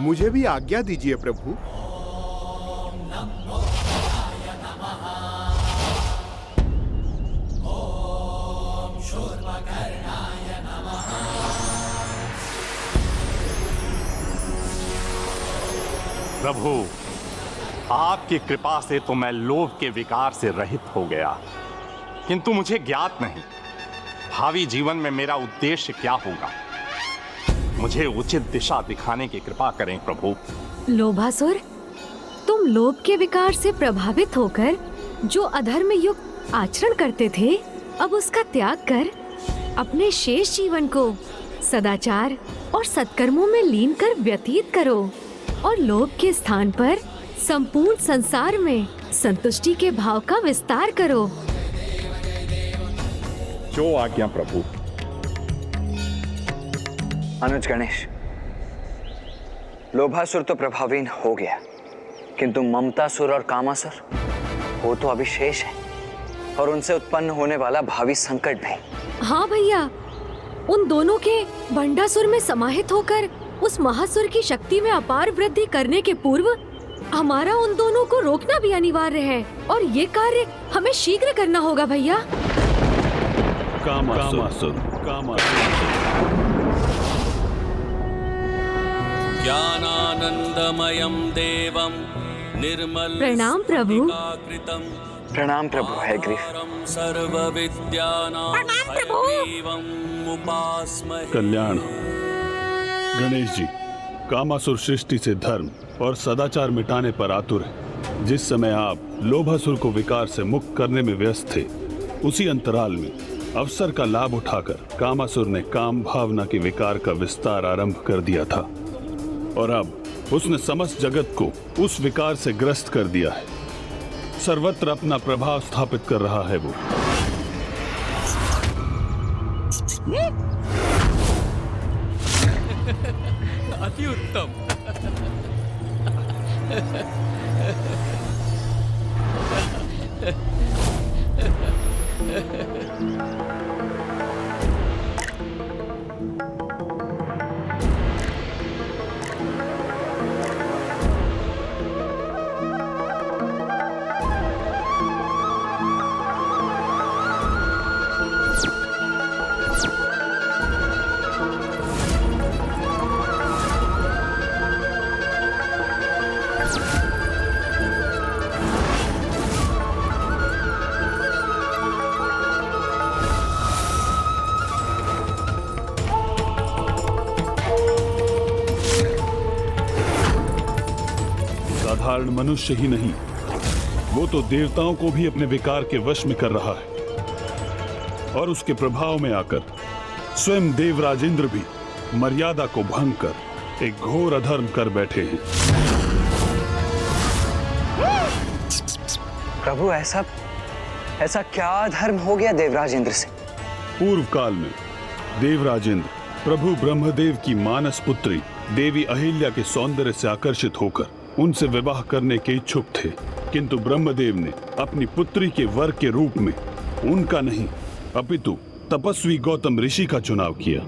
मुझे भी आज्ञा दीजिए प्रभु। प्रभु, आपकी कृपा से तो मैं लोभ के विकार से रहित हो गया, किंतु मुझे ज्ञात नहीं भावी जीवन में मेरा उद्देश्य क्या होगा। मुझे उचित दिशा दिखाने की कृपा करें प्रभु। लोभासुर, तुम लोभ के विकार से प्रभावित होकर जो अधर्म युक्त आचरण करते थे, अब उसका त्याग कर अपने शेष जीवन को सदाचार और सत्कर्मों में लीन कर व्यतीत करो और लोभ के स्थान पर संपूर्ण संसार में संतुष्टि के भाव का विस्तार करो। जो आज्ञा प्रभु। अनुज गणेश, लोभासुर तो प्रभावीन हो गया, किंतु ममतासुर और कामासुर वो तो अभी शेष है, और उनसे उत्पन्न होने वाला भावी संकट भी। हाँ भैया, उन दोनों के भंडासुर में समाहित होकर उस महासुर की शक्ति में अपार वृद्धि करने के पूर्व हमारा उन दोनों को रोकना भी अनिवार्य है, और ये कार्य हमें शीघ्र करना होगा भैया। कामासुर। ज्ञानानंदमयं देवं निर्मल। प्रणाम प्रभु। प्रणाम प्रभु है ग्रीफ। कल्याण। गणेश जी, कामासुर सृष्टि से धर्म और सदाचार मिटाने पर आतुर है। जिस समय आप लोभासुर को विकार से मुक्त करने में व्यस्त थे, उसी अंतराल में अवसर का लाभ उठाकर कामासुर ने काम भावना के विकार का विस्तार आरंभ कर दिया था, और अब उसने समस्त जगत को उस विकार से ग्रस्त कर दिया है। सर्वत्र अपना प्रभाव स्थापित कर रहा है वो। अति उत्तम। साधारण मनुष्य ही नहीं, वो तो देवताओं को भी अपने विकार के वश में कर रहा है, और उसके प्रभाव में आकर स्वयं देवराज इंद्र भी मर्यादा को भंग कर एक घोर अधर्म कर बैठे हैं। प्रभु, ऐसा क्या अधर्म हो गया देवराज इंद्र से? पूर्व काल में देवराज इंद्र प्रभु ब्रह्मदेव की मानस पुत्री देवी अहिल्या के सौंदर्य से आकर्षित होकर उनसे विवाह करने के इच्छुक थे, किंतु ब्रह्मदेव ने अपनी पुत्री के वर के रूप में उनका नहीं अपितु तपस्वी गौतम ऋषि का चुनाव किया।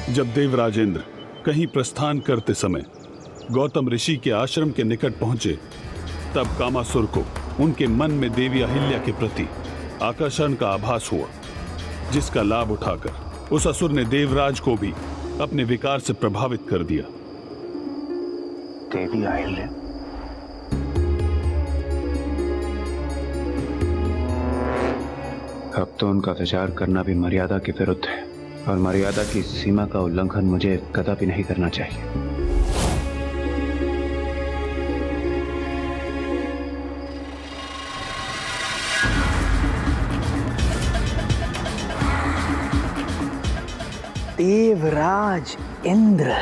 जब देवराज इंद्र कहीं प्रस्थान करते समय गौतम ऋषि के आश्रम के निकट पहुंचे, तब कामासुर को उनके मन में देवी अहिल्या के प्रति आकर्षण का आभास हुआ, जिसका लाभ उठाकर उस असुर ने देवराज को भी अपने विकार से प्रभावित कर दिया। देवी अहिल्या? अब तो उनका विचार करना भी मर्यादा के विरुद्ध है, और मर्यादा की सीमा का उल्लंघन मुझे कदापि नहीं करना चाहिए। देवराज इंद्र,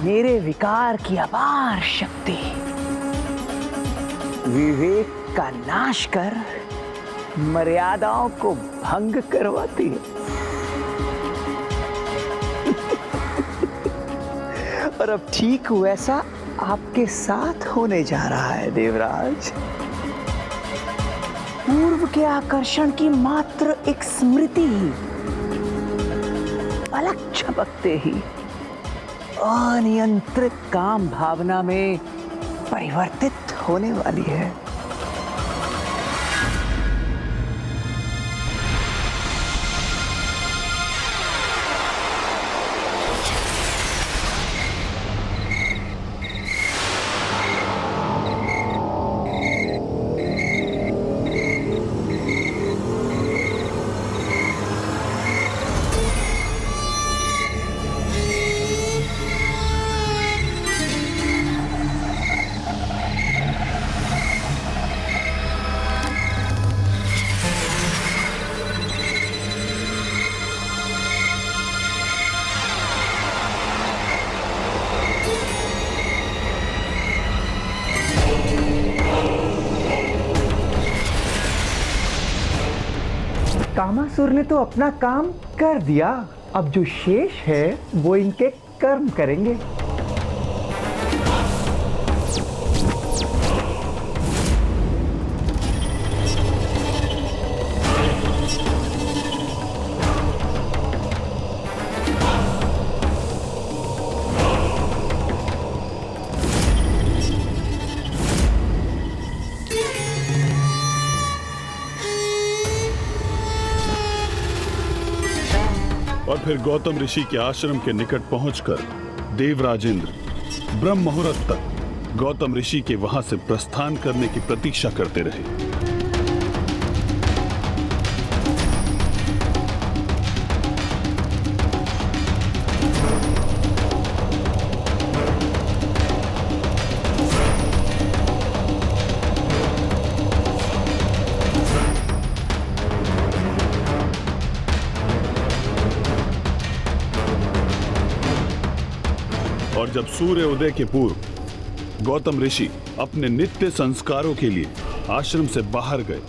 मेरे विकार की अपार शक्ति, विवेक का नाश कर मर्यादाओं को भंग करवाती है। और अब ठीक वैसा आपके साथ होने जा रहा है देवराज। पूर्व के आकर्षण की मात्र एक स्मृति ही पलक झपकते ही अनियंत्रित काम भावना में परिवर्तित होने वाली है। कामासुर ने तो अपना काम कर दिया, अब जो शेष है वो इनके कर्म करेंगे। और फिर गौतम ऋषि के आश्रम के निकट पहुंचकर देवराज इंद्र ब्रह्म मुहूर्त तक गौतम ऋषि के वहां से प्रस्थान करने की प्रतीक्षा करते रहे। और जब सूर्य उदय के पूर्व गौतम ऋषि अपने नित्य संस्कारों के लिए आश्रम से बाहर गए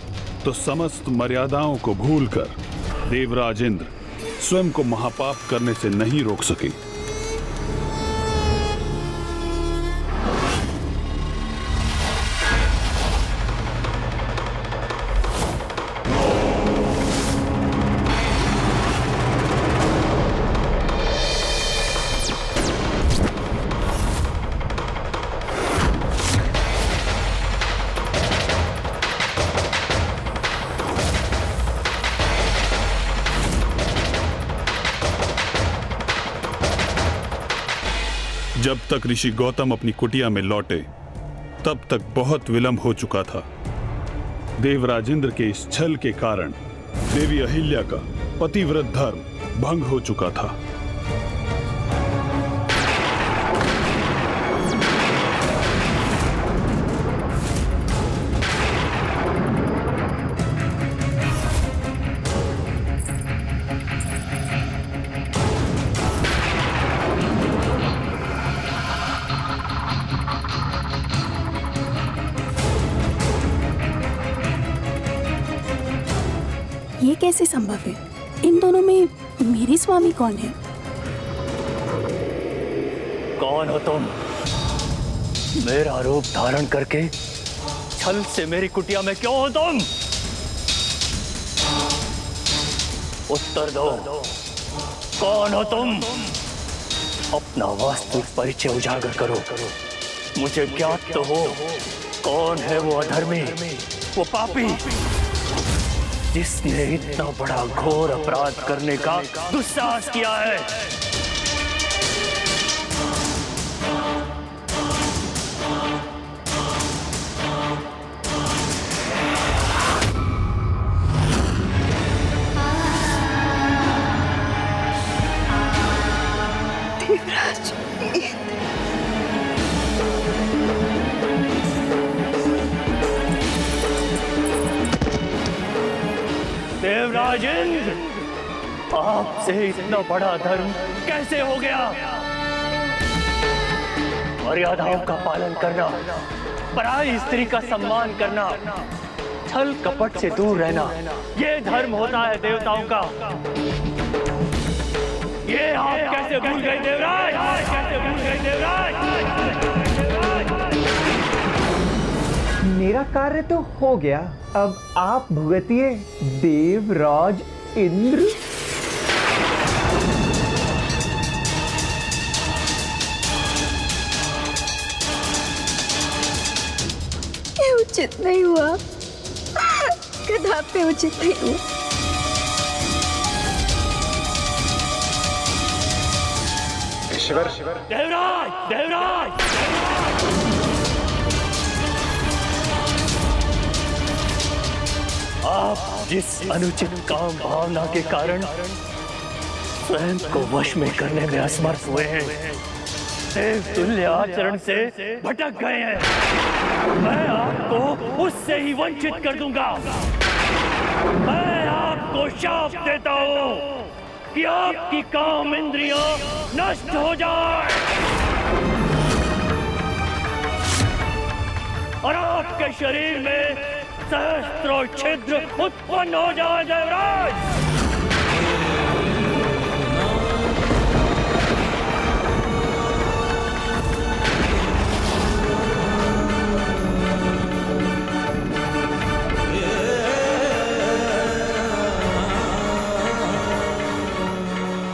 तो समस्त मर्यादाओं को भूलकर देवराज इंद्र स्वयं को महापाप करने से नहीं रोक सके। जब तक ऋषि गौतम अपनी कुटिया में लौटे तब तक बहुत विलंब हो चुका था। देवराज इंद्र के इस छल के कारण देवी अहिल्या का पतिव्रत धर्म भंग हो चुका था। ये कैसे संभव है? इन दोनों में मेरे स्वामी कौन है? कौन हो तुम? मेरा रूप धारण करके छल से मेरी कुटिया में क्यों हो तुम? उत्तर दो, कौन हो तुम? अपना वास्तविक परिचय उजागर करो। मुझे ज्ञात तो हो कौन है वो अधर्मी, वो पापी जिसने इतना बड़ा घोर अपराध करने का दुस्साहस किया है। देवराज देवराज इंद्र, आपसे इतना बड़ा धर्म कैसे हो गया? मर्यादाओं का पालन करना, पराई स्त्री का सम्मान करना, छल कपट से दूर रहना, ये धर्म होता है देवताओं का। ये आप कैसे भूल गए देवराज? कैसे भूल गए देवराज? मेरा कार्य तो हो गया, अब आप भुगतिए देवराज इंद्र। ये उचित नहीं हुआ, कदापि उचित नहीं हुआ। देवराज, देवराज, आप जिस अनुचित काम भावना के कारण स्वयं को वश में करने में असमर्थ हुए हैं, देव तुल्य आचरण से भटक गए हैं, मैं आपको उससे ही वंचित कर दूंगा। मैं आपको शाप देता हूं कि आपकी काम इंद्रियां नष्ट हो जाए और आपके शरीर में सहस्त्रों छिद्र उत्पन्न हो जाए देवराज।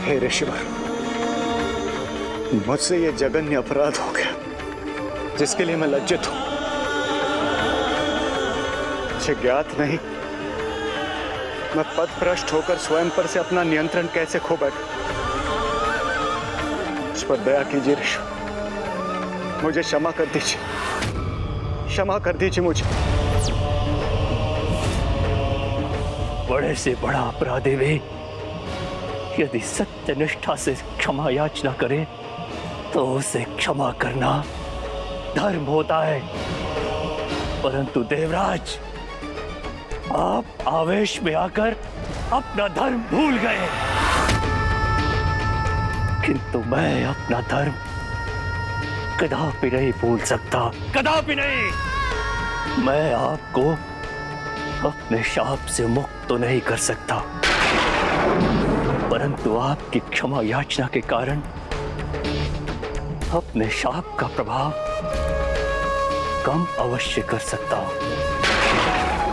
हे ऋषिवर, मुझसे ये जघन्य अपराध हो गया जिसके लिए मैं लज्जित हूं। मुझे ज्ञात नहीं मैं पथभ्रष्ट होकर स्वयं पर से अपना नियंत्रण कैसे खो बैठा। मुझ पर दया कीजिए ऋषि, मुझे क्षमा कर दीजिए, क्षमा कर दीजिए मुझे। बड़े से बड़ा अपराधी भी यदि सत्य निष्ठा से क्षमा याचना करे तो उसे क्षमा करना धर्म होता है। परंतु देवराज, आप आवेश में आकर अपना धर्म भूल गए, किंतु मैं अपना धर्म कदापि नहीं भूल सकता, कदापि नहीं। मैं आपको अपने शाप से मुक्त तो नहीं कर सकता, परंतु आपकी क्षमा याचना के कारण अपने शाप का प्रभाव कम अवश्य कर सकता हूं।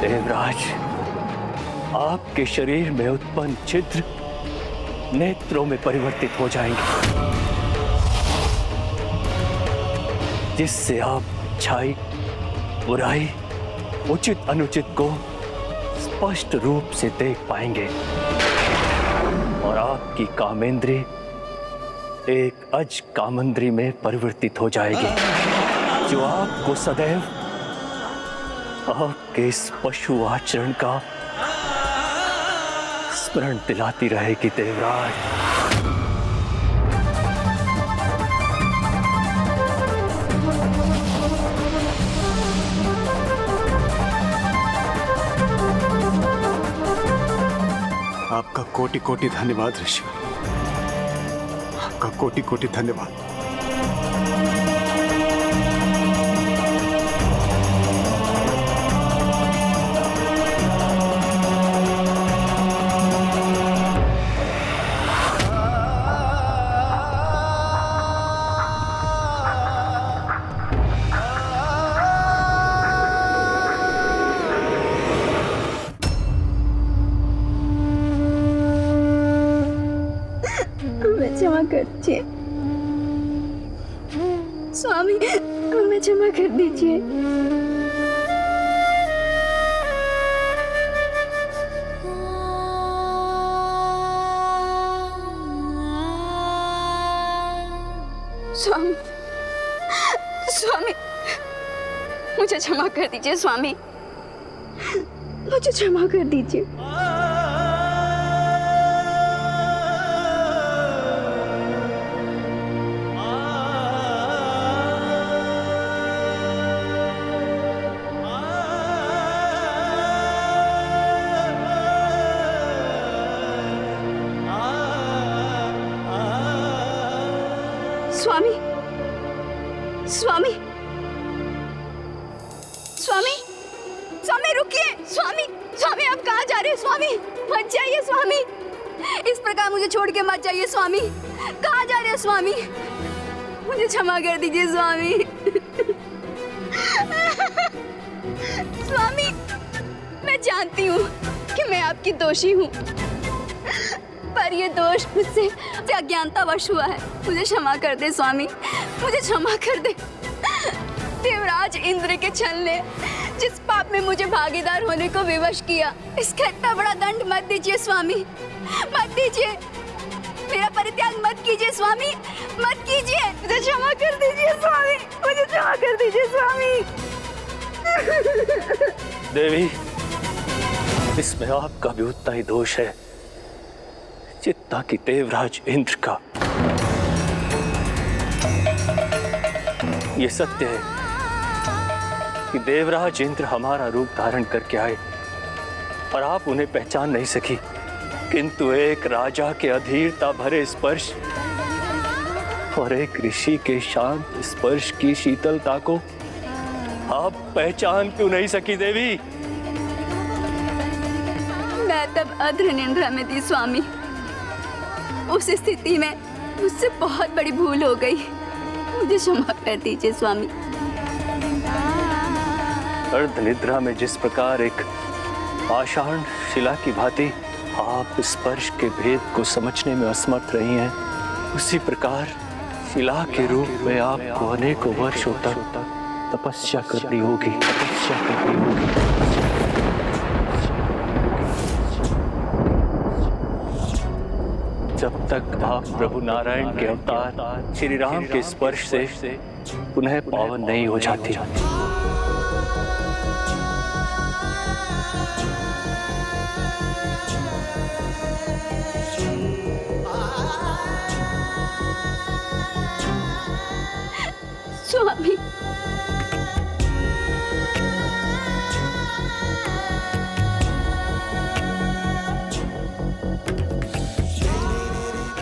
देवराज, आपके शरीर में उत्पन्न छिद्र नेत्रों में परिवर्तित हो जाएंगे, जिससे आप अच्छाई, बुराई, उचित अनुचित को स्पष्ट रूप से देख पाएंगे और आपकी कामेंद्री एक अज कामेंद्री में परिवर्तित हो जाएगी, जो आपको सदैव आपके इस पशु आचरण का स्मरण दिलाती रहेगी देवराज। आपका कोटि कोटि धन्यवाद ऋषि, आपका कोटि कोटि धन्यवाद। क्षमा कर दीजिए स्वामी, हमें क्षमा कर दीजिए। स्वामी, स्वामी, मुझे क्षमा कर दीजिए स्वामी, मुझे क्षमा कर दीजिए। स्वामी, स्वामी, स्वामी, स्वामी रुकिए स्वामी, स्वामी आप कहाँ जा रहे हो स्वामी? मत जाइए स्वामी, इस प्रकार मुझे छोड़ के मत जाइए स्वामी। कहाँ जा रहे हो स्वामी? मुझे क्षमा कर दीजिए स्वामी। स्वामी मैं जानती हूँ कि मैं आपकी दोषी हूँ, पर ये दोष मुझसे अज्ञानतावश हुआ है। मुझे क्षमा कर दे स्वामी, मुझे क्षमा कर दे। देवराज इंद्र के छल ने जिस पाप में मुझे भागीदार होने को विवश किया, इसका इतना बड़ा दंड मत दीजिए स्वामी, मत दीजिए। मेरा परित्याग मत कीजिए स्वामी, मत कीजिए। मुझे क्षमा कर दीजिए स्वामी, मुझे क्षमा कर दीजिए स्वामी। देवी, इसमें आपका भी उतना ही दोष है जितना कि देवराज इंद्र का। ये सत्य है कि देवराज इंद्र हमारा रूप धारण करके आए और आप उन्हें पहचान नहीं सकी, किंतु एक राजा के अधीरता भरे स्पर्श और एक ऋषि के शांत स्पर्श की शीतलता को आप पहचान क्यों नहीं सकी देवी? मैं तब अद्र निंद्रा में थी स्वामी। उस स्थिति में मुझसे बहुत बड़ी भूल हो गई, मुझे क्षमा कर दीजिए स्वामी। अर्ध निद्रा में जिस प्रकार एक आषाढ़ शिला की भांति आप स्पर्श के भेद को समझने में असमर्थ रही हैं, उसी प्रकार शिला के रूप में आपको अनेकों वर्षों तक तपस्या करनी होगी, तपस्या करनी होगी। जब तक आप प्रभु नारायण के अवतार श्री राम के स्पर्श से पुनः पावन नहीं हो जाती। स्वामी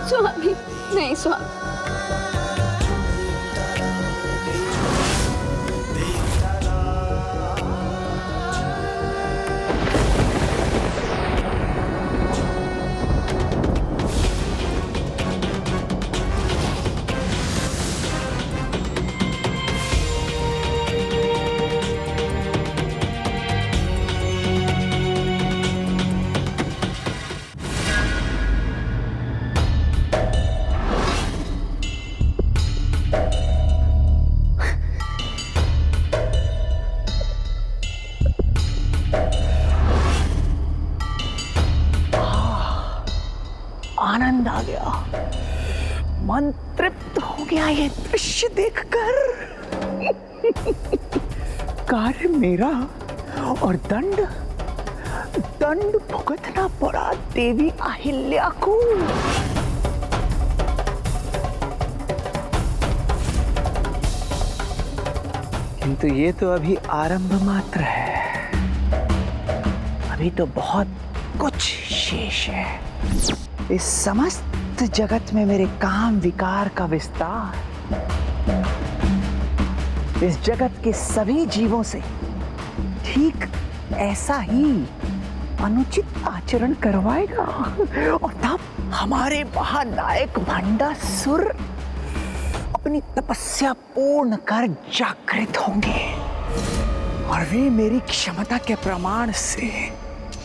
स्वामी नहीं स्वामी। आनंद आ गया, मन तृप्त हो गया ये दृश्य देखकर। कार्य मेरा और दंड भुगतना पड़ा देवी अहिल्या को। किंतु ये तो अभी आरंभ मात्र है, अभी तो बहुत कुछ शेष है। इस समस्त जगत में मेरे काम विकार का विस्तार इस जगत के सभी जीवों से ठीक ऐसा ही अनुचित आचरण करवाएगा, और तब हमारे महानायक भंडासुर अपनी तपस्या पूर्ण कर जागृत होंगे, और वे मेरी क्षमता के प्रमाण से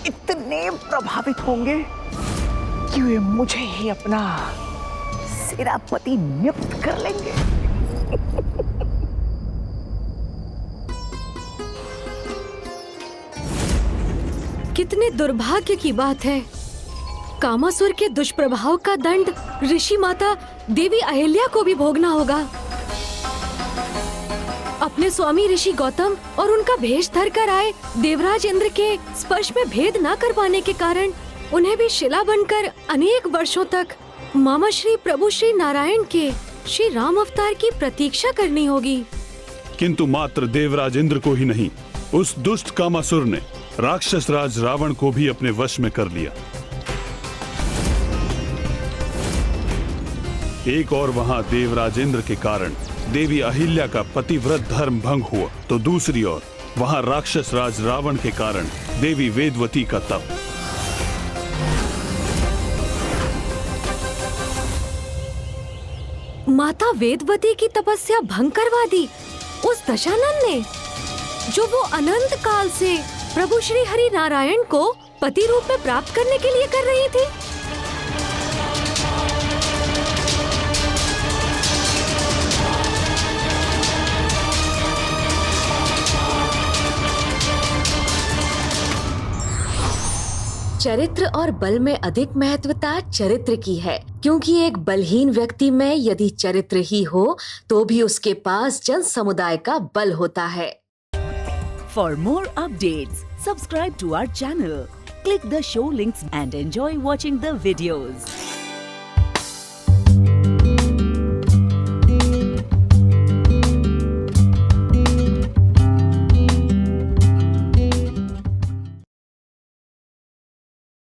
इतने प्रभावित होंगे कि वे मुझे ही अपना सेनापति नियुक्त कर लेंगे। कितने दुर्भाग्य की बात है, कामासुर के दुष्प्रभाव का दंड ऋषि माता देवी अहिल्या को भी भोगना होगा। अपने स्वामी ऋषि गौतम और उनका भेष धर कर आए देवराज इंद्र के स्पर्श में भेद न कर पाने के कारण उन्हें भी शिला बनकर अनेक वर्षों तक मामा श्री प्रभु श्री नारायण के श्री राम अवतार की प्रतीक्षा करनी होगी। किंतु मात्र देवराज इंद्र को ही नहीं, उस दुष्ट कामासुर ने राक्षस राज रावण को भी अपने वश में कर लिया। एक और वहां देवराज इंद्र के कारण देवी अहिल्या का पतिव्रत धर्म भंग हुआ, तो दूसरी ओर वहां राक्षस राज रावण के कारण देवी वेदवती का तप। माता वेदवती की तपस्या भंग करवा दी उस दशानन ने, जो वो अनंत काल से प्रभु श्री हरि नारायण को पति रूप में प्राप्त करने के लिए कर रही थी। चरित्र और बल में अधिक महत्वता चरित्र की है, क्योंकि एक बलहीन व्यक्ति में यदि चरित्र ही हो तो भी उसके पास जन समुदाय का बल होता है। For more updates, subscribe to our channel, click the show links and enjoy watching the videos.